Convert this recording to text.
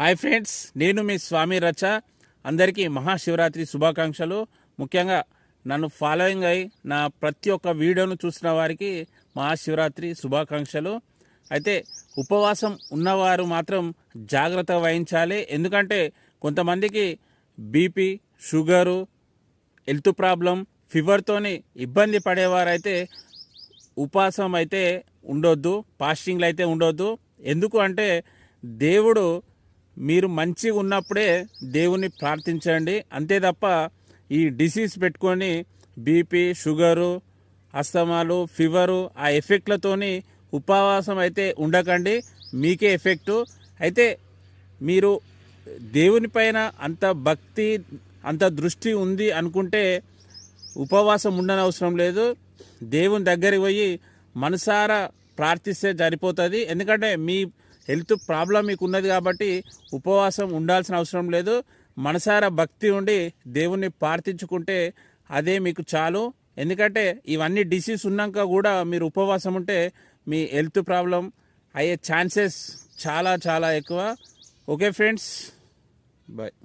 Hi friends, నేను మీ స్వామి రచ. అందరికీ మహాశివరాత్రి శుభాకాంక్షలు. ముఖ్యంగా నన్ను ఫాలోయింగ్ అయి నా ప్రతి ఒక్క వీడియోను చూసిన వారికి మహాశివరాత్రి శుభాకాంక్షలు. అయితే ఉపవాసం ఉన్నవారు మాత్రం జాగ్రత్త వహించాలి. ఎందుకంటే కొంతమందికి బీపీ, షుగరు, హెల్త్ ప్రాబ్లం, ఫీవర్తోని ఇబ్బంది పడేవారైతే ఉపవాసం అయితే ఉండొద్దు, ఫాస్టింగ్లు అయితే ఉండొద్దు. ఎందుకు అంటే దేవుడు మీరు మంచిగా ఉన్నప్పుడే దేవుని ప్రార్థించండి. అంతే తప్ప ఈ డిసీజ్ పెట్టుకొని బీపీ, షుగరు, అస్తమాలు, ఫీవరు ఆ ఎఫెక్ట్లతోని ఉపవాసం అయితే ఉండకండి, మీకే ఎఫెక్టు. అయితే మీరు దేవుని పైన అంత భక్తి, అంత దృష్టి ఉంది అనుకుంటే ఉపవాసం ఉండనవసరం లేదు. దేవుని దగ్గరికి పోయి మనసారా ప్రార్థిస్తే సరిపోతుంది. ఎందుకంటే మీ హెల్త్ ప్రాబ్లం మీకు ఉన్నది కాబట్టి ఉపవాసం ఉండాల్సిన అవసరం లేదు. మనసారా భక్తి ఉండి దేవుణ్ణి ప్రార్థించుకుంటే అదే మీకు చాలు. ఎందుకంటే ఇవన్నీ డిసీజ్ ఉన్నాక కూడా మీరు ఉపవాసం ఉంటే మీ హెల్త్ ప్రాబ్లం అయ్యే ఛాన్సెస్ చాలా చాలా ఎక్కువ. Okay friends, bye.